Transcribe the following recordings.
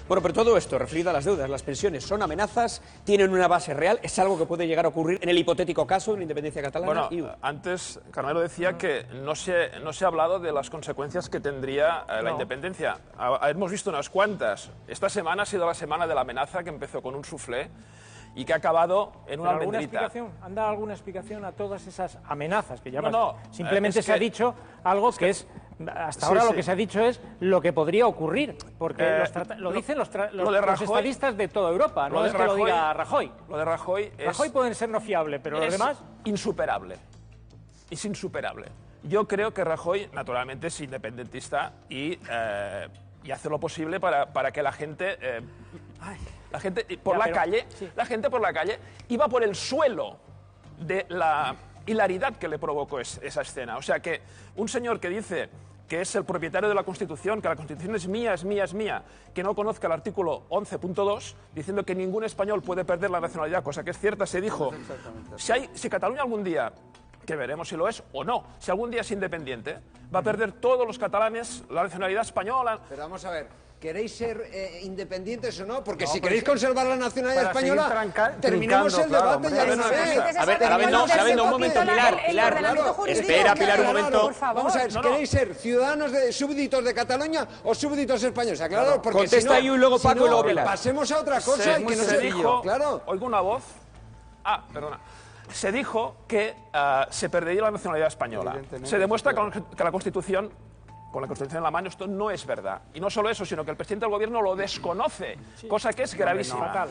Bueno, pero todo esto, referido a las deudas, las pensiones, ¿son amenazas? ¿Tienen una base real? ¿Es algo que puede llegar a ocurrir en el hipotético caso de una independencia catalana? Bueno, antes Carmelo decía que no se ha hablado de las consecuencias que tendría la independencia. Hemos visto unas cuantas. Esta semana ha sido la semana de la amenaza, que empezó con un soufflé y que ha acabado en una almendrita. ¿Han dado alguna explicación a todas esas amenazas que llaman? No, simplemente se ha dicho algo que es... Hasta ahora lo que se ha dicho es lo que podría ocurrir, porque lo dicen los estadistas de toda Europa, no es que lo diga Rajoy. Lo de Rajoy es... Rajoy puede ser no fiable, pero los demás... insuperable. Es insuperable. Yo creo que Rajoy, naturalmente, es independentista y hace lo posible para que la gente... La gente por la calle iba por el suelo de la hilaridad que le provocó esa escena. O sea que un señor que dice que es el propietario de la Constitución, que la Constitución es mía, es mía, es mía, que no conozca el artículo 11.2, diciendo que ningún español puede perder la nacionalidad, cosa que es cierta, se dijo, si Cataluña algún día, que veremos si lo es o no, si algún día es independiente, va a perder todos los catalanes la nacionalidad española. Pero vamos a ver, ¿queréis ser independientes o no? Porque si queréis conservar la nacionalidad española, terminemos el debate ya de una vez. A ver, un momento, Pilar. Espera, Pilar, un momento. Vamos a ver, ¿queréis ser ciudadanos súbditos de Cataluña o súbditos españoles? Claro, porque contesta si no, y luego Paco y luego Pilar. Pasemos a otra cosa y que no se dijo, claro. Oigo una voz. Perdona. Se dijo que se perdería la nacionalidad española. Se demuestra que la Constitución, con la Constitución en la mano, esto no es verdad. Y no solo eso, sino que el presidente del gobierno lo desconoce, cosa que es gravísima.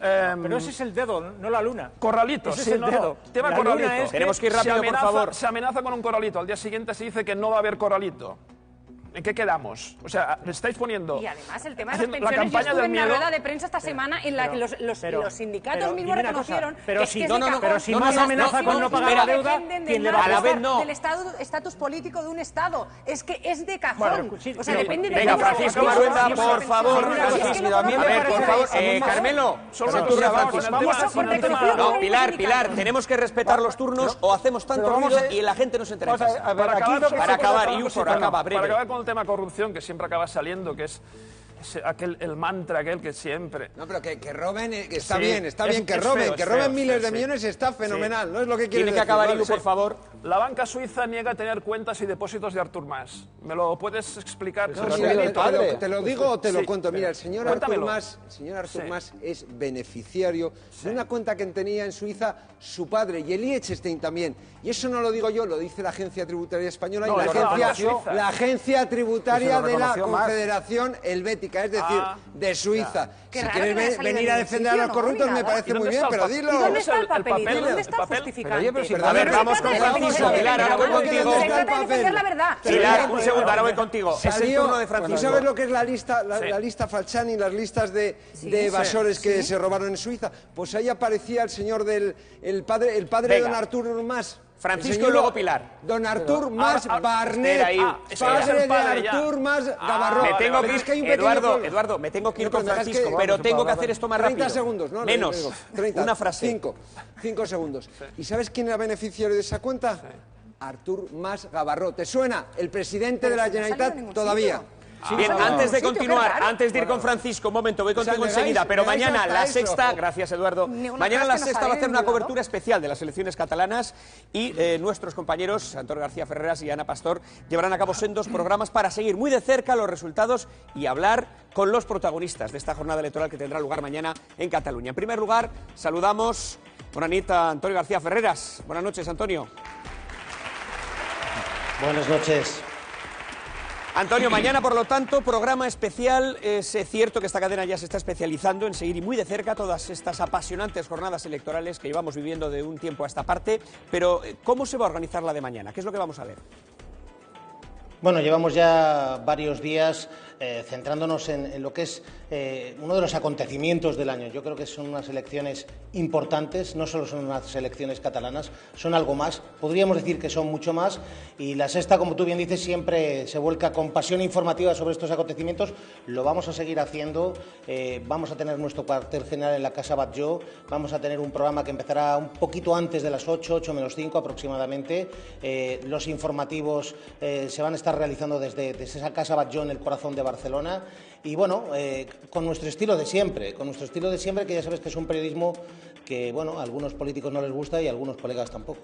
Pero ese es el dedo, no la luna. Corralito, ese es el dedo. Tema corralito. Tenemos que ir rápido, por favor. Se amenaza con un corralito. Al día siguiente se dice que no va a haber corralito. ¿En qué quedamos? O sea, me estáis poniendo... Y además el tema de las pensiones, yo estuve en una rueda de prensa esta semana en la que los sindicatos mismos reconocieron pero que si más amenaza con no pagar la deuda, ¿quién le va a pagar? Del estatus político de un Estado. Es que es de cajón. O sea, depende de... Venga, Francisco Maruenda, por favor. A ver, por favor, Carmelo, solo una turno. No, Pilar, tenemos que respetar los turnos o hacemos tanto ruido y la gente no se entera. Para acabar, y por acaba, breve. Para acabar con el tema corrupción, que siempre acaba saliendo, que es el mantra aquel que siempre... No, pero que roben, que está bien que roben miles de millones está fenomenal, no es lo que quiere decir. Tiene que acabar, Iu, por favor. La banca suiza niega tener cuentas y depósitos de Artur Mas. ¿Me lo puedes explicar? No, te lo digo o te lo cuento. Mira, el señor Artur Mas es beneficiario de una cuenta que tenía en Suiza su padre y el Liechtenstein también. Y eso no lo digo yo, lo dice la Agencia Tributaria Española y la Agencia Tributaria de la Confederación Helvética, es decir, de Suiza. Si quieres venir a defender a los corruptos me parece muy bien, pero dilo. ¿Y dónde está el papelito? ¿Dónde está el justificante? A ver, vamos con Francisco. Pilar, ahora voy contigo. Se trata de defender la verdad. Pilar, un segundo, ahora voy contigo. Es el turno de Francisco. ¿Tú sabes lo que es la lista Falciani, las listas de evasores que se robaron en Suiza? Pues ahí aparecía el señor el padre de don Artur Mas. Francisco y luego Pilar. Don Artur Mas Barnet, padre de Artur Mas Gavarró. Me tengo que ir, Eduardo, me tengo que ir con Francisco, pero tengo que hacer esto más rápido. 30 segundos, ¿no? Menos, 30, una frase. 5 segundos. ¿Y sabes quién era beneficiario de esa cuenta? Artur Mas Gavarró. ¿Te suena? El presidente de la Generalitat todavía. Bien, antes de continuar, antes de ir con Francisco, un momento, voy contigo enseguida, pero mañana La Sexta, gracias Eduardo, mañana La Sexta va a hacer una cobertura especial de las elecciones catalanas y nuestros compañeros, Antonio García Ferreras y Ana Pastor, llevarán a cabo sendos programas para seguir muy de cerca los resultados y hablar con los protagonistas de esta jornada electoral que tendrá lugar mañana en Cataluña. En primer lugar, saludamos, buenas noches, a Antonio García Ferreras. Buenas noches, Antonio. Buenas noches. Antonio, mañana, por lo tanto, programa especial. Es cierto que esta cadena ya se está especializando en seguir y muy de cerca todas estas apasionantes jornadas electorales que llevamos viviendo de un tiempo a esta parte, pero ¿cómo se va a organizar la de mañana? ¿Qué es lo que vamos a ver? Bueno, llevamos ya varios días centrándonos en lo que es uno de los acontecimientos del año. Yo creo que son unas elecciones importantes, no solo son unas elecciones catalanas, son algo más, podríamos decir que son mucho más, y La Sexta, como tú bien dices, siempre se vuelca con pasión informativa sobre estos acontecimientos. Lo vamos a seguir haciendo, vamos a tener nuestro cuartel general en la Casa Batlló, vamos a tener un programa que empezará un poquito antes de las 8 menos 5 aproximadamente. Los informativos se van a estar realizando desde esa Casa Batlló en el corazón de Barcelona y, bueno, con nuestro estilo de siempre, que ya sabes que es un periodismo que, bueno, a algunos políticos no les gusta y a algunos colegas tampoco.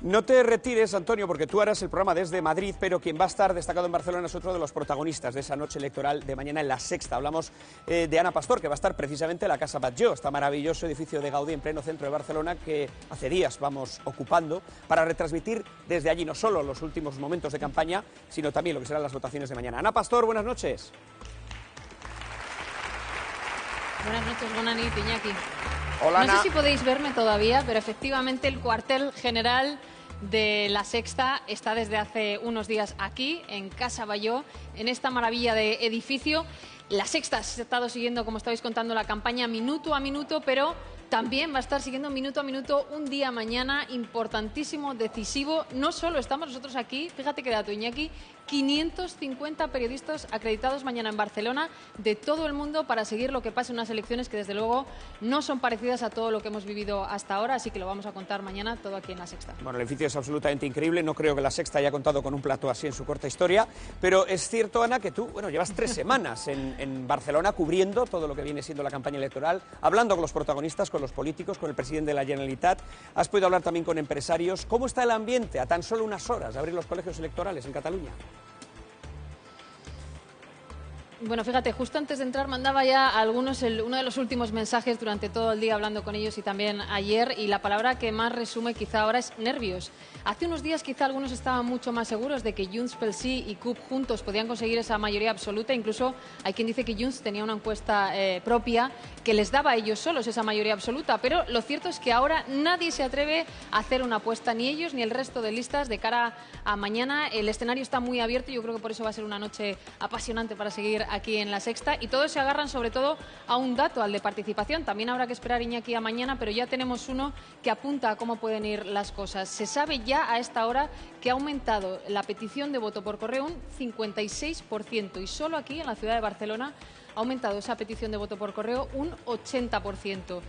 No te retires, Antonio, porque tú harás el programa desde Madrid, pero quien va a estar destacado en Barcelona es otro de los protagonistas de esa noche electoral de mañana en La Sexta. Hablamos de Ana Pastor, que va a estar precisamente en la Casa Batlló, este maravilloso edificio de Gaudí en pleno centro de Barcelona que hace días vamos ocupando para retransmitir desde allí no solo los últimos momentos de campaña, sino también lo que serán las votaciones de mañana. Ana Pastor, buenas noches. Buenas noches, Bonanit, Iñaki. Hola, Ana. No sé si podéis verme todavía, pero efectivamente el cuartel general de La Sexta está desde hace unos días aquí, en Casa Batlló, en esta maravilla de edificio. La Sexta ha estado siguiendo, como estabais contando, la campaña minuto a minuto, pero también va a estar siguiendo minuto a minuto un día mañana importantísimo, decisivo. No solo estamos nosotros aquí, fíjate qué dato, Iñaki, 550 periodistas acreditados mañana en Barcelona de todo el mundo para seguir lo que pasa en unas elecciones que desde luego no son parecidas a todo lo que hemos vivido hasta ahora, así que lo vamos a contar mañana todo aquí en La Sexta. Bueno, el edificio es absolutamente increíble, no creo que La Sexta haya contado con un plató así en su corta historia, pero es cierto, Ana, que tú, bueno, llevas 3 semanas en Barcelona cubriendo todo lo que viene siendo la campaña electoral, hablando con los protagonistas, con los políticos, con el presidente de la Generalitat, has podido hablar también con empresarios. ¿Cómo está el ambiente a tan solo unas horas de abrir los colegios electorales en Cataluña? Bueno, fíjate, justo antes de entrar mandaba ya a algunos uno de los últimos mensajes durante todo el día hablando con ellos y también ayer, y la palabra que más resume quizá ahora es nervios. Hace unos días quizá algunos estaban mucho más seguros de que Junts pel Sí y CUP juntos podían conseguir esa mayoría absoluta, incluso hay quien dice que Junts tenía una encuesta propia que les daba a ellos solos esa mayoría absoluta, pero lo cierto es que ahora nadie se atreve a hacer una apuesta, ni ellos ni el resto de listas de cara a mañana. El escenario está muy abierto y yo creo que por eso va a ser una noche apasionante para seguir aquí en La Sexta, y todos se agarran sobre todo a un dato, al de participación. También habrá que esperar, Iñaki, a mañana, pero ya tenemos uno que apunta a cómo pueden ir las cosas. Se sabe ya a esta hora que ha aumentado la petición de voto por correo un 56% y solo aquí en la ciudad de Barcelona ha aumentado esa petición de voto por correo un 80%.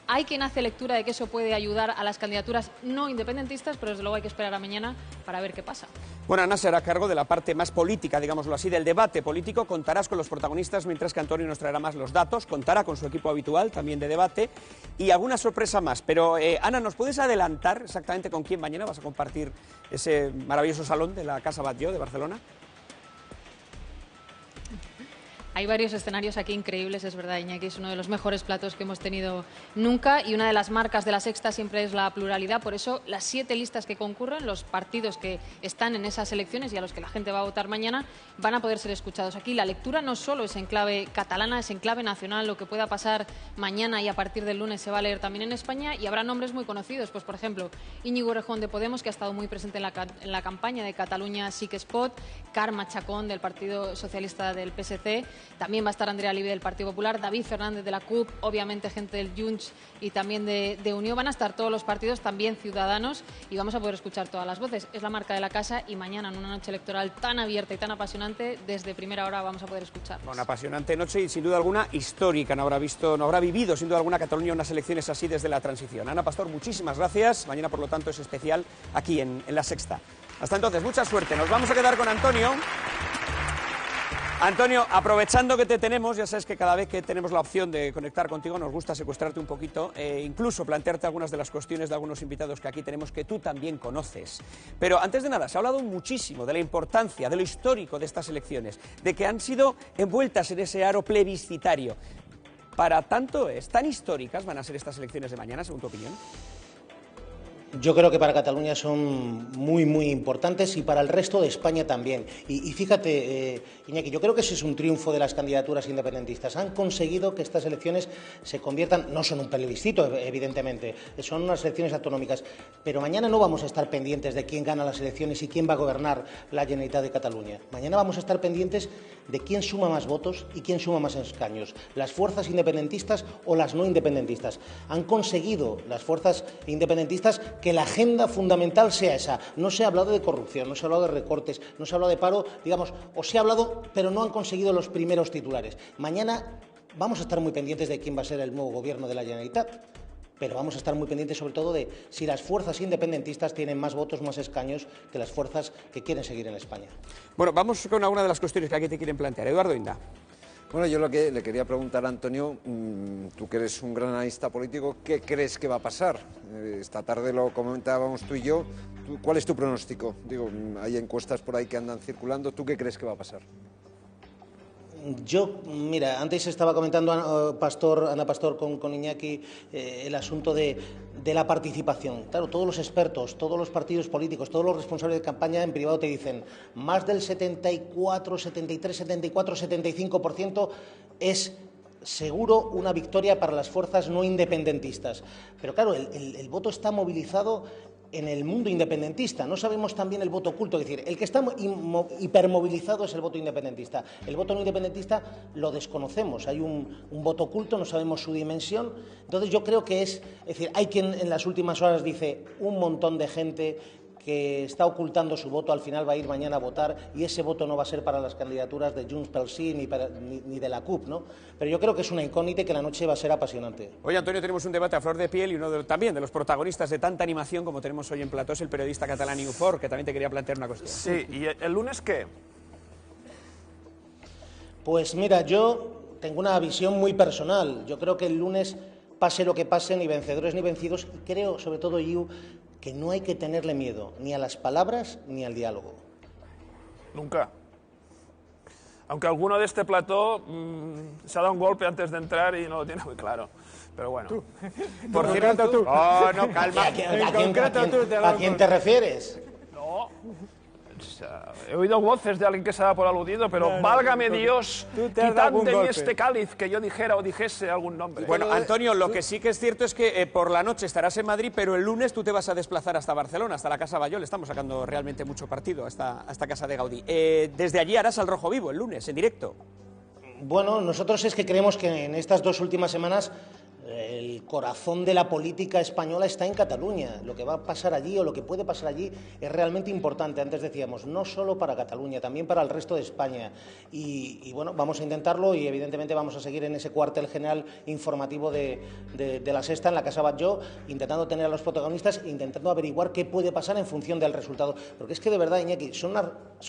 Hay quien hace lectura de que eso puede ayudar a las candidaturas no independentistas, pero desde luego hay que esperar a mañana para ver qué pasa. Bueno, Ana se hará cargo de la parte más política, digámoslo así, del debate político. Contarás con los protagonistas, mientras que Antonio nos traerá más los datos. Contará con su equipo habitual, también de debate, y alguna sorpresa más. Pero, Ana, ¿nos puedes adelantar exactamente con quién mañana vas a compartir ese maravilloso salón de la Casa Batlló de Barcelona? Hay varios escenarios aquí increíbles, es verdad, Iñaki, es uno de los mejores platos que hemos tenido nunca, y una de las marcas de La Sexta siempre es la pluralidad. Por eso las 7 listas que concurren, los partidos que están en esas elecciones y a los que la gente va a votar mañana, van a poder ser escuchados aquí. La lectura no solo es en clave catalana, es en clave nacional. Lo que pueda pasar mañana y a partir del lunes se va a leer también en España, y habrá nombres muy conocidos, pues por ejemplo Íñigo Errejón de Podemos, que ha estado muy presente en la campaña de Cataluña Sí que es Pot, Carme Chacón del Partido Socialista del PSC. También va a estar Andrea Levy del Partido Popular, David Fernández de la CUP, obviamente gente del Junts y también de Unió. Van a estar todos los partidos, también Ciudadanos, y vamos a poder escuchar todas las voces. Es la marca de la casa, y mañana, en una noche electoral tan abierta y tan apasionante, desde primera hora vamos a poder escuchar. Una apasionante noche y sin duda alguna histórica. No habrá vivido sin duda alguna Cataluña unas elecciones así desde la transición. Ana Pastor, muchísimas gracias. Mañana, por lo tanto, es especial aquí en La Sexta. Hasta entonces, mucha suerte. Nos vamos a quedar con Antonio. Antonio, aprovechando que te tenemos, ya sabes que cada vez que tenemos la opción de conectar contigo nos gusta secuestrarte un poquito e incluso plantearte algunas de las cuestiones de algunos invitados que aquí tenemos que tú también conoces. Pero antes de nada, se ha hablado muchísimo de la importancia, de lo histórico de estas elecciones, de que han sido envueltas en ese aro plebiscitario. ¿Para tanto es? ¿Tan históricas van a ser estas elecciones de mañana, según tu opinión? Yo creo que para Cataluña son muy, muy importantes, y para el resto de España también. Y fíjate, Iñaki, yo creo que ese es un triunfo de las candidaturas independentistas. Han conseguido que estas elecciones se conviertan, no son un plebiscito, evidentemente, son unas elecciones autonómicas, pero mañana no vamos a estar pendientes de quién gana las elecciones y quién va a gobernar la Generalitat de Cataluña. Mañana vamos a estar pendientes de quién suma más votos y quién suma más escaños, las fuerzas independentistas o las no independentistas. Han conseguido las fuerzas independentistas que la agenda fundamental sea esa. No se ha hablado de corrupción, no se ha hablado de recortes, no se ha hablado de paro, digamos, o se ha hablado, pero no han conseguido los primeros titulares. Mañana vamos a estar muy pendientes de quién va a ser el nuevo gobierno de la Generalitat. pero vamos a estar muy pendientes sobre todo de si las fuerzas independentistas tienen más votos, más escaños que las fuerzas que quieren seguir en España. Bueno, vamos con alguna de las cuestiones que aquí te quieren plantear. Eduardo Inda. Bueno, yo lo que le quería preguntar a Antonio, tú que eres un gran analista político, ¿qué crees que va a pasar? Esta tarde lo comentábamos tú y yo. ¿Cuál es tu pronóstico? Digo, hay encuestas por ahí que andan circulando. ¿Tú qué crees que va a pasar? Yo, mira, antes estaba comentando Ana Pastor con Iñaki el asunto de la participación. Claro, todos los expertos, todos los partidos políticos, todos los responsables de campaña en privado te dicen más del 74, 73, 74, 75% es seguro una victoria para las fuerzas no independentistas. Pero claro, el voto está movilizado en el mundo independentista. No sabemos también el voto oculto, es decir, el que está hipermovilizado es el voto independentista. El voto no independentista lo desconocemos, hay un voto oculto, no sabemos su dimensión. Entonces yo creo que es decir, hay quien en las últimas horas dice un montón de gente que está ocultando su voto, al final va a ir mañana a votar y ese voto no va a ser para las candidaturas de Junts pel Sí ni de la CUP, ¿no? Pero yo creo que es una incógnita y que la noche va a ser apasionante. Hoy, Antonio, tenemos un debate a flor de piel y uno también de los protagonistas de tanta animación como tenemos hoy en plató es el periodista catalán Iu Fort, que también te quería plantear una cuestión. Sí, ¿y el lunes qué? Pues mira, yo tengo una visión muy personal. Yo creo que el lunes, pase lo que pase, ni vencedores ni vencidos, y creo, sobre todo, Iu, que no hay que tenerle miedo ni a las palabras ni al diálogo. Nunca. Aunque alguno de este plató se ha dado un golpe antes de entrar y no lo tiene muy claro. Pero bueno. Por cierto, tú. Oh, no, calma. ¿A quién te refieres? No. He oído voces de alguien que se da por aludido, pero válgame Dios, quitad de mí este cáliz que yo dijera o dijese algún nombre. Bueno, Antonio, lo que sí que es cierto es que por la noche estarás en Madrid, pero el lunes tú te vas a desplazar hasta Barcelona, hasta la Casa Batlló. Le estamos sacando realmente mucho partido a esta casa de Gaudí. Desde allí harás al rojo vivo el lunes, en directo. Bueno, nosotros es que creemos que en estas 2 últimas semanas el corazón de la política española está en Cataluña. Lo que va a pasar allí o lo que puede pasar allí es realmente importante. Antes decíamos, no solo para Cataluña, también para el resto de España. Y bueno, vamos a intentarlo y evidentemente vamos a seguir en ese cuartel general informativo de la Sexta, en la Casa Batlló, intentando tener a los protagonistas e intentando averiguar qué puede pasar en función del resultado. Porque es que de verdad, Iñaki, son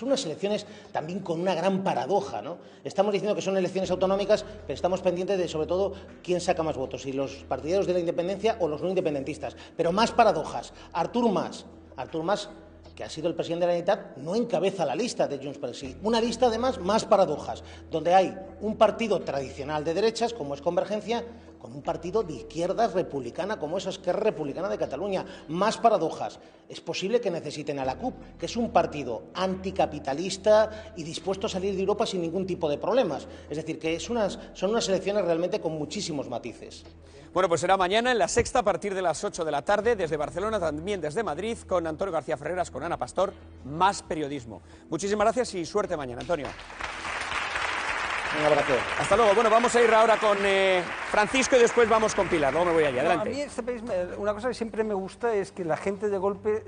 unas elecciones también con una gran paradoja, ¿no? Estamos diciendo que son elecciones autonómicas, pero estamos pendientes de, sobre todo, quién saca más votos, si los partidarios de la independencia o los no independentistas. Pero más paradojas. Artur Mas, que ha sido el presidente de la Generalitat, no encabeza la lista de Junts pel Sí. Una lista, además, más paradojas, donde hay un partido tradicional de derechas, como es Convergencia, con un partido de izquierdas republicana, como es Esquerra Republicana de Cataluña. Más paradojas. Es posible que necesiten a la CUP, que es un partido anticapitalista y dispuesto a salir de Europa sin ningún tipo de problemas. Es decir, que son unas elecciones realmente con muchísimos matices. Bueno, pues será mañana en la Sexta a partir de las 8 de la tarde, desde Barcelona, también desde Madrid, con Antonio García Ferreras, con Ana Pastor, más periodismo. Muchísimas gracias y suerte mañana, Antonio. Un abrazo. Hasta luego. Bueno, vamos a ir ahora con Francisco y después vamos con Pilar. Luego me voy allá. Adelante. A mí este país, una cosa que siempre me gusta es que la gente de golpe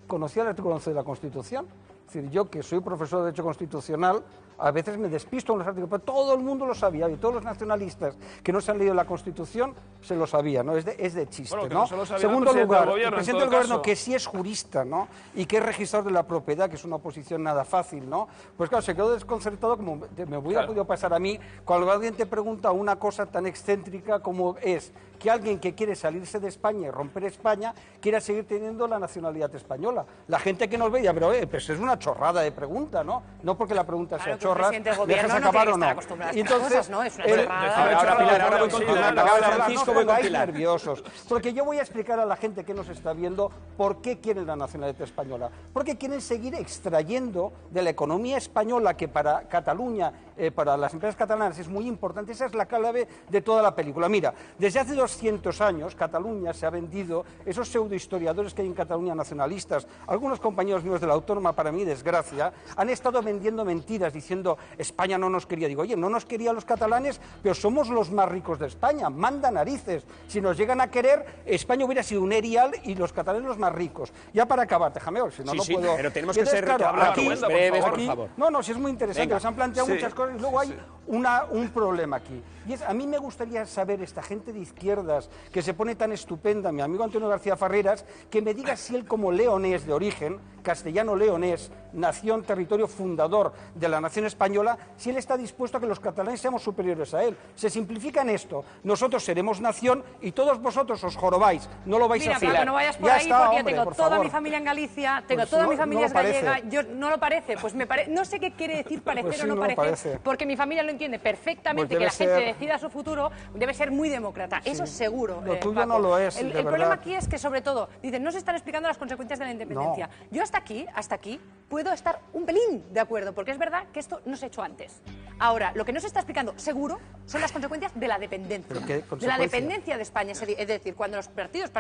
conocía el artículo 11 de la Constitución. Es decir, yo que soy profesor de Derecho Constitucional, a veces me despisto en los artículos, pero todo el mundo lo sabía, y todos los nacionalistas que no se han leído la Constitución se lo sabían, ¿no? Es de chiste, bueno, ¿no? No Segundo lugar, el presidente del gobierno, caso, que sí es jurista, ¿no? Y que es registrador de la propiedad, que es una posición nada fácil, ¿no? Pues claro, se quedó desconcertado, como me hubiera podido pasar a mí, cuando alguien te pregunta una cosa tan excéntrica como es que alguien que quiere salirse de España y romper España quiera seguir teniendo la nacionalidad española. La gente que nos veía, pero pues es una chorrada de pregunta, ¿no? No porque la pregunta sea chorra, dejas acabar o no. Y entonces, ¿no? Es una chorrada. Ahora Pilar, ahora voy con Pilar. Francisco, voy con Pilar. Nerviosos, porque yo voy a explicar a la gente que nos está viendo por qué quieren la nacionalidad española. Porque quieren seguir extrayendo de la economía española, que para Cataluña, para las empresas catalanas es muy importante. Esa es la clave de toda la película. Mira, desde hace 200 años Cataluña se ha vendido, esos pseudohistoriadores que hay en Cataluña nacionalistas, algunos compañeros míos de la Autónoma, para mi desgracia, han estado vendiendo mentiras diciendo España no nos quería. Digo, oye, no nos quería los catalanes, pero somos los más ricos de España, manda narices. Si nos llegan a querer, España hubiera sido un erial y los catalanes los más ricos. Ya para acabar, déjame ver, si no, no puedo... pero tenemos que ser breve, por favor. No, si es muy interesante, nos han planteado muchas cosas claro, y luego hay un problema aquí. Y a mí me gustaría saber, esta gente de izquierdas que se pone tan estupenda, mi amigo Antonio García Farreras, que me diga si él, como leonés de origen, castellano-leonés, nación, territorio fundador de la nación española, si él está dispuesto a que los catalanes seamos superiores a él. Se simplifica en esto: nosotros seremos nación y todos vosotros os jorobáis, no lo vais a hacer. Mira, no vayas por ahí, porque yo tengo toda mi familia en Galicia, tengo toda mi familia es gallega, yo no lo parece, pues no sé qué quiere decir parecer o no parecer, porque mi familia lo entiende perfectamente, que la gente decida su futuro, debe ser muy demócrata, eso seguro. Lo tuyo no lo es, el problema aquí es que, sobre todo, dicen, no se están explicando las consecuencias de la independencia. No. Yo hasta aquí puedo estar un pelín de acuerdo, porque es verdad que esto no se ha hecho antes. Ahora, lo que no se está explicando seguro son las consecuencias de la dependencia. De la dependencia de España. Es decir, cuando los partidos,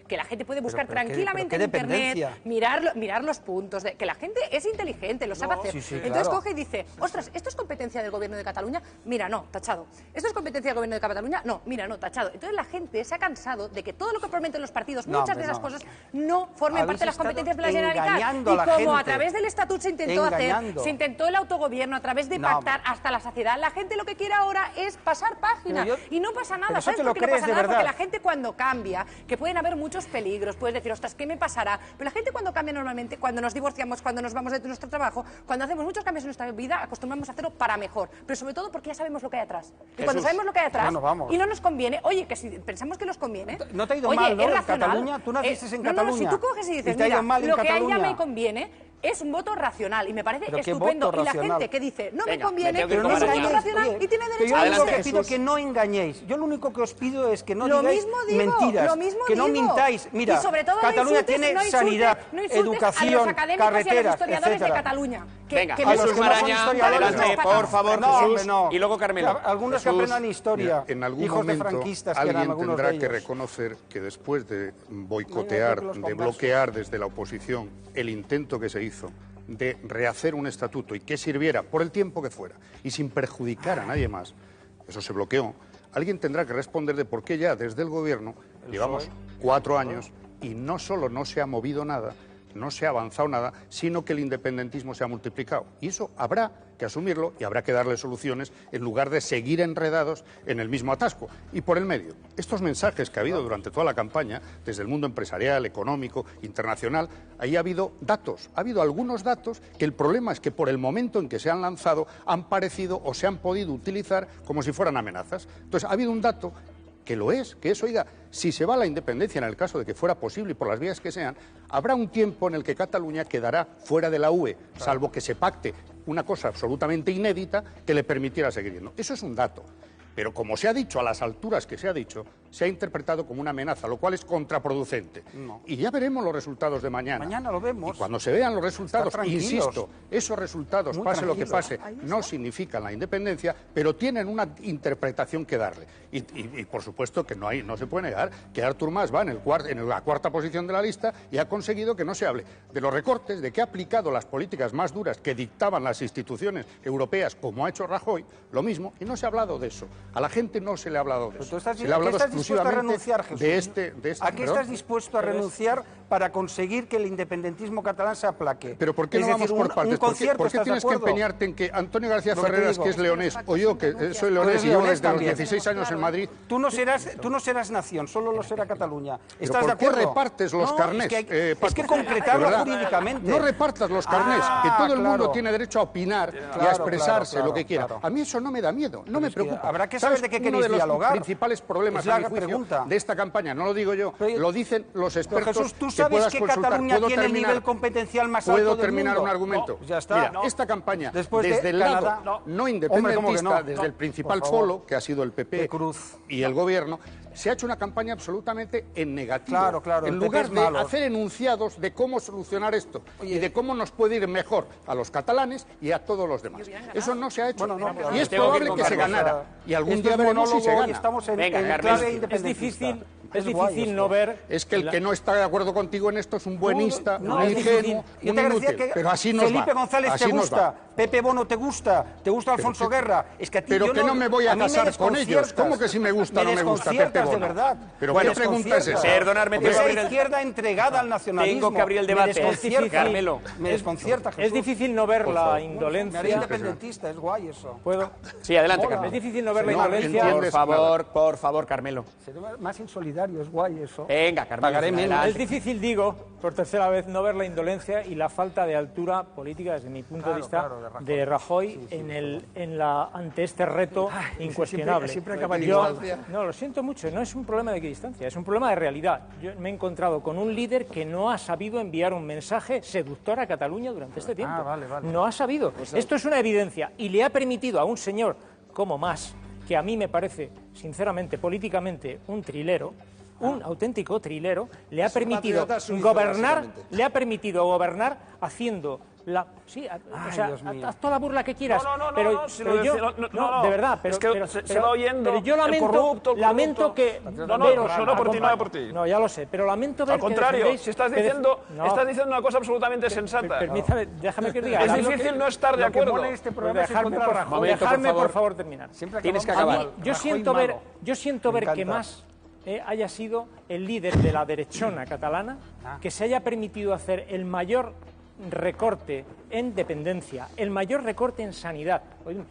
que la gente puede buscar tranquilamente en Internet, mirar los puntos, que la gente es inteligente, lo sabe hacer. Entonces coge y dice, ostras, ¿esto es competencia del gobierno de Cataluña? Mira, no, tachado. ¿Esto es competencia del gobierno de Cataluña? No, mira, no, tachado. Entonces la gente se ha cansado de que todo lo que prometen los partidos, muchas de esas cosas, no formen parte de las competencias de la Generalitat. Y como a través del Estatut se intentó hacer, se intentó el autogobierno, a través de pactar hasta la saciedad, la gente lo que quiere ahora es pasar página. Y no pasa nada. ¿Sabes por qué no pasa nada? Porque la gente cuando cambia, que pueden haber muchos peligros, puedes decir, ostras, ¿qué me pasará? Pero la gente cuando cambia normalmente, cuando nos divorciamos, cuando nos vamos de nuestro trabajo, cuando hacemos muchos cambios en nuestra vida, acostumbramos a hacerlo para mejor. Pero sobre todo porque ya sabemos lo que hay atrás. Y cuando sabemos lo que hay atrás y no nos conviene, oye, que si pensamos que nos conviene, no te ha ido mal, ¿no? En Cataluña, tú naciste en Cataluña. No, si tú coges y dices, mira, lo que a ella me conviene es un voto racional y me parece estupendo. Y la gente que dice, no me conviene, pero no es un voto racional y tiene derecho a decirlo. Yo lo único que pido es que no engañéis. Yo lo único que os pido es que no digáis mentiras, que no mintáis. Mira, Cataluña tiene sanidad, educación, carreteras, etcétera. Venga, Jesús Maraña, adelante, por favor, Jesús, y luego Carmelo. Algunos que aprendan historia, en algún hijos de momento franquistas, alguien tendrá que reconocer que después de boicotear, de bloquear desde la oposición el intento que se hizo de rehacer un estatuto y que sirviera por el tiempo que fuera y sin perjudicar a nadie más, eso se bloqueó, alguien tendrá que responder de por qué ya desde el gobierno llevamos 4 años y no solo no se ha movido nada, no se ha avanzado nada, sino que el independentismo se ha multiplicado. Y eso habrá que asumirlo y habrá que darle soluciones en lugar de seguir enredados en el mismo atasco. Y por el medio, estos mensajes que ha habido durante toda la campaña, desde el mundo empresarial, económico, internacional, ahí ha habido datos, ha habido algunos datos que el problema es que por el momento en que se han lanzado han parecido o se han podido utilizar como si fueran amenazas. Entonces ha habido un dato que lo es, que es, oiga, si se va a la independencia en el caso de que fuera posible y por las vías que sean, habrá un tiempo en el que Cataluña quedará fuera de la UE, salvo que se pacte una cosa absolutamente inédita que le permitiera seguir yendo. Eso es un dato. Pero como se ha dicho, a las alturas que se ha dicho, se ha interpretado como una amenaza, lo cual es contraproducente. No. Y ya veremos los resultados de mañana. Mañana lo vemos. Y cuando se vean los resultados, insisto, esos resultados, pase lo que pase, no significan la independencia, pero tienen una interpretación que darle. Y por supuesto que no se puede negar que Artur Mas va en la cuarta posición de la lista y ha conseguido que no se hable de los recortes, de que ha aplicado las políticas más duras que dictaban las instituciones europeas, como ha hecho Rajoy, lo mismo, y no se ha hablado de eso. A la gente no se le ha hablado de eso. Se le ha hablado exclusivamente de este... ¿A qué estás dispuesto a renunciar para conseguir que el independentismo catalán se aplaque? Pero ¿por qué no vamos por partes? ¿Por qué tienes que empeñarte en que Antonio García Ferreras, que es leonés, o yo, que soy leonés y llevo desde los 16 años en Madrid... Tú no serás nación, solo lo será Cataluña. ¿Estás de acuerdo? ¿Por qué repartes los carnés? Es que concretarlo jurídicamente. No repartas los carnés, que todo el mundo tiene derecho a opinar y a expresarse lo que quiera. A mí eso no me da miedo, no me preocupa. Habrá que saber de qué queréis dialogar. Uno de los principales problemas, a mi juicio, de esta campaña, no lo digo yo, lo dicen los expertos. Jesús, tú sabes que Cataluña tiene el nivel competencial más alto del mundo. ¿Puedo terminar un argumento? Ya está. Mira, esta campaña, desde el lado no independentista, desde el principal polo, que ha sido el PP y el gobierno, se ha hecho una campaña absolutamente en negativo. Claro, en lugar de hacer enunciados de cómo solucionar esto y de cómo nos puede ir mejor a los catalanes y a todos los demás. Eso no se ha hecho. Y es probable que se ganara. Y algún día veremos si se gana. Estamos en clave Es difícil no ver... Es que el que no está de acuerdo contigo en esto es un buenista, un ingenuo, un inútil. Pero así nos va. Felipe González te gusta, Pepe Bono te gusta Alfonso Guerra. Es que a ti pero que no me voy a casar con ellos. ¿Cómo que si me gusta o no me gusta Pepe Bono? De verdad. Pero ¿qué pregunta es esa? Perdonadme, esa izquierda entregada al nacionalismo. Tengo que abrir el debate. Carmelo. Me desconcierta, Jesús. Es difícil no ver la indolencia. Me haré independentista, es guay eso. ¿Puedo? Sí, adelante, Carmelo. Es difícil no ver la indolencia. Por favor, Carmelo. Seré más insolidario, es guay eso. Venga, Carmelo. Pagaré menos. Es difícil, digo, por tercera vez, no ver la indolencia y la falta de altura política, desde mi punto de vista, de Rajoy ante este reto incuestionable. Siempre acaba igual. No, lo siento mucho, no es un problema de equidistancia, es un problema de realidad. Yo me he encontrado con un líder que no ha sabido enviar un mensaje seductor a Cataluña durante este tiempo. No ha sabido. Esto es una evidencia y le ha permitido a un señor como Mas, que a mí me parece, sinceramente, políticamente, un trilero, un auténtico trilero, le ha permitido gobernar haciendo haz toda la burla que quieras. De verdad, se va oyendo. Pero yo lamento que no por ti. No, ya lo sé, pero lamento ver al contrario, si estás diciendo una cosa absolutamente sensata. Permítame, déjame que diga. Es difícil no estar de acuerdo. Dejarme por favor terminar. Tienes que acabar. Yo siento ver que Mas haya sido el líder de la derechona catalana, que se haya permitido hacer el mayor recorte en dependencia, el mayor recorte en sanidad.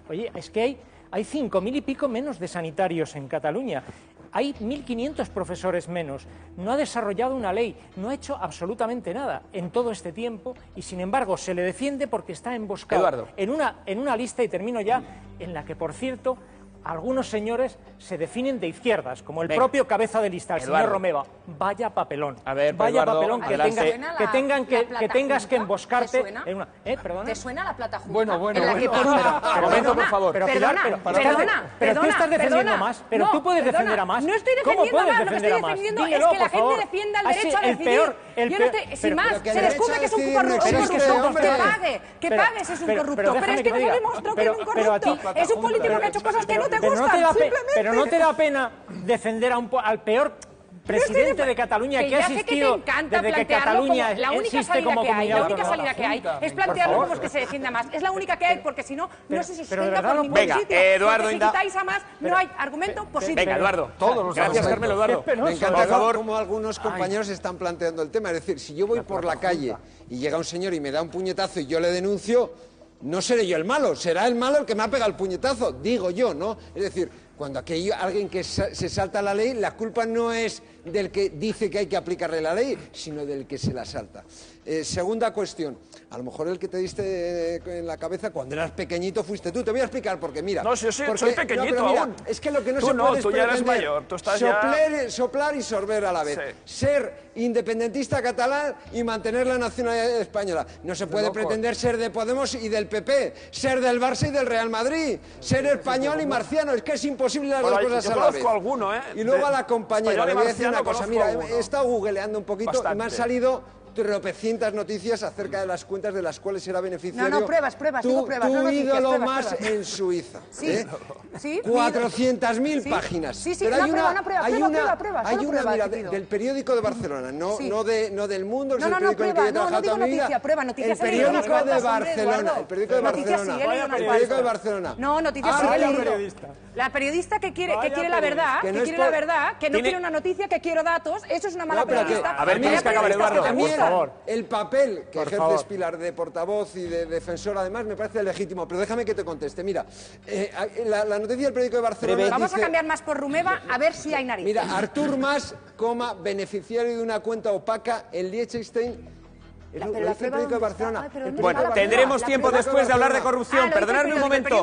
Oye, es que hay 5.000 y pico menos de sanitarios en Cataluña, hay 1.500 profesores menos, no ha desarrollado una ley, no ha hecho absolutamente nada en todo este tiempo y sin embargo se le defiende porque está emboscado en una lista, y termino ya, en la que por cierto algunos señores se definen de izquierdas, como el propio cabeza de lista, el señor Romeva. Vaya papelón. A ver, vaya Eduardo, papelón que tengas que emboscarte en una... ¿Perdona? ¿Te suena la plataforma? Bueno. Por favor. Pero tú estás defendiendo más. Pero tú puedes defender a más. No estoy defendiendo a más. Lo que estoy defendiendo es que la gente defienda el derecho a decidir. Si más se descubre que es un corrupto, que pague si es un corrupto. Pero es que no demostró que es un corrupto. Es un político que ha hecho cosas que no te gustan, simplemente. Pero no te da pena defender al peor presidente de Cataluña que ha existido desde que Cataluña existe como comunidad autónoma. La única salida que hay es plantearlo como que se defienda más. Es la única que hay, porque si no, no se sustenta por ningún sitio. Eduardo, si quitáis a más, no hay argumento positivo. Venga, Eduardo. Gracias, Carmelo. Eduardo. Me encanta cómo algunos compañeros están planteando el tema. Es decir, si yo voy por la calle y llega un señor y me da un puñetazo y yo le denuncio, no seré yo el malo, será el malo el que me ha pegado el puñetazo, digo yo, ¿no? Es decir, cuando aquí hay alguien que se salta la ley, la culpa no es del que dice que hay que aplicarle la ley, sino del que se la salta. Segunda cuestión, a lo mejor el que te diste en la cabeza cuando eras pequeñito fuiste tú. Te voy a explicar porque mira... No, yo soy pequeñito aún. Es que lo que no tú se puede tú ya eres mayor, tú estás soplar y sorber a la vez. Sí. Ser independentista catalán y mantener la nacionalidad española. No se puede pretender ser de Podemos y del PP, ser del Barça y del Real Madrid, ser español y marciano. Es que es imposible las dos cosas a la vez. Y luego a la compañera, le voy a decir una cosa. Mira, he estado googleando un poquito y me han salido tropecientas noticias acerca de las cuentas de las cuales era beneficiario. No, pruebas, digo pruebas. Tu ídolo más en Suiza. Sí, sí. 400.000 páginas. Sí, pero hay una, mira, del periódico de Barcelona, no del Mundo, es el periódico en el que yo he trabajado toda mi vida. El periódico de Barcelona, el periódico de Barcelona. No, noticias sí he leído. La periodista que quiere la verdad, que no quiere una noticia, que quiere datos, eso es una mala periodista. A ver, tienes que acabar, Eduardo. El papel que ejerces, Pilar, de portavoz y de defensor, además, me parece legítimo. Pero déjame que te conteste. Mira, la noticia del periódico de Barcelona Vamos a cambiar más por Romeva, a ver si hay narices. Mira, Artur Mas, beneficiario de una cuenta opaca en Liechtenstein. Lo dice el periódico de Barcelona. Bueno, tendremos tiempo después de hablar de corrupción. Perdonadme un momento.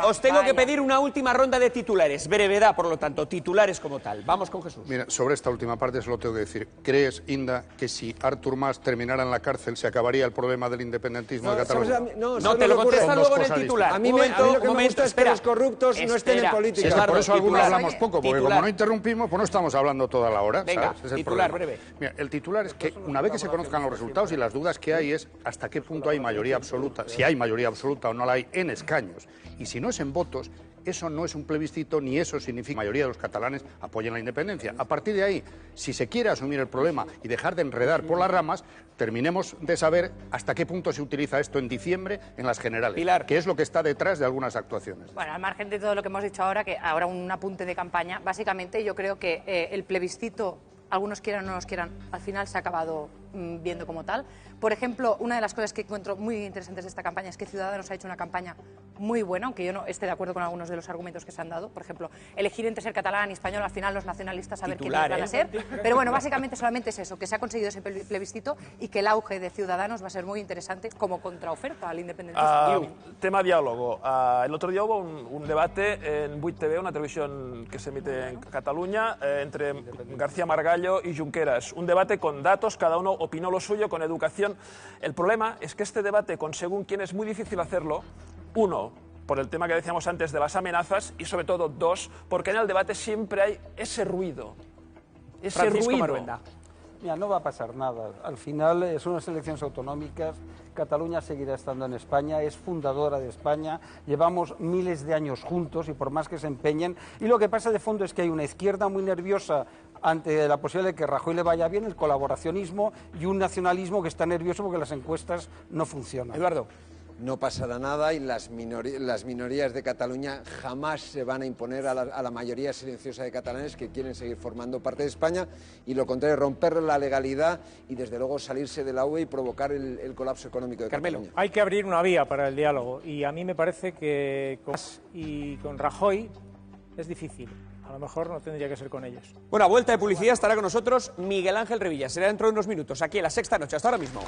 Os tengo que pedir una última ronda de titulares. Brevedad, por lo tanto, titulares como tal. Vamos con Jesús. Mira, sobre esta última parte solo tengo que decir. ¿Crees, Inda, que si Artur Mas terminara en la cárcel se acabaría el problema del independentismo de Cataluña? No, te lo contestas luego en el titular. A mí lo que me gusta es que los corruptos no estén en política. Por eso algunos hablamos poco, porque como no interrumpimos, pues no estamos hablando toda la hora. Venga, titular breve. Mira, el titular es que una vez que se conozcan los resultados y las dudas que hay es hasta qué punto hay mayoría absoluta, si hay mayoría absoluta o no la hay en escaños, y si no es en votos, eso no es un plebiscito ni eso significa que la mayoría de los catalanes apoyen la independencia. A partir de ahí, si se quiere asumir el problema y dejar de enredar por las ramas, terminemos de saber hasta qué punto se utiliza esto en diciembre en las generales, Pilar, que es lo que está detrás de algunas actuaciones. Bueno, al margen de todo lo que hemos dicho ahora, que ahora un apunte de campaña, básicamente yo creo que el plebiscito, algunos quieran o no los quieran, al final se ha acabado viendo como tal. Por ejemplo, una de las cosas que encuentro muy interesantes de esta campaña es que Ciudadanos ha hecho una campaña muy buena, aunque yo no esté de acuerdo con algunos de los argumentos que se han dado. Por ejemplo, elegir entre ser catalán y español, al final los nacionalistas a ver quiénes van a ser. Pero bueno, básicamente solamente es eso, que se ha conseguido ese plebiscito y que el auge de Ciudadanos va a ser muy interesante como contraoferta al independentismo. Tema diálogo. El otro día hubo un debate en 8TV, una televisión que se emite en Cataluña, entre García Margallo y Junqueras. Un debate con datos, cada uno opinó lo suyo, con educación. El problema es que este debate, con según quién, es muy difícil hacerlo. Uno, por el tema que decíamos antes de las amenazas, y sobre todo, dos, porque en el debate siempre hay ese ruido. Ese ruido. Mira, no va a pasar nada. Al final son unas elecciones autonómicas. Cataluña seguirá estando en España, es fundadora de España, llevamos miles de años juntos y por más que se empeñen. Y lo que pasa de fondo es que hay una izquierda muy nerviosa ante la posibilidad de que Rajoy le vaya bien, el colaboracionismo, y un nacionalismo que está nervioso porque las encuestas no funcionan. Eduardo. No pasará nada y las minorías de Cataluña jamás se van a imponer a la mayoría silenciosa de catalanes que quieren seguir formando parte de España, y lo contrario, romper la legalidad y desde luego salirse de la UE y provocar el colapso económico de Cataluña. Hay que abrir una vía para el diálogo y a mí me parece que con Rajoy es difícil. A lo mejor no tendría que ser con ellos. Bueno, a vuelta de publicidad estará con nosotros Miguel Ángel Revilla. Será dentro de unos minutos, aquí en La Sexta Noche. Hasta ahora mismo.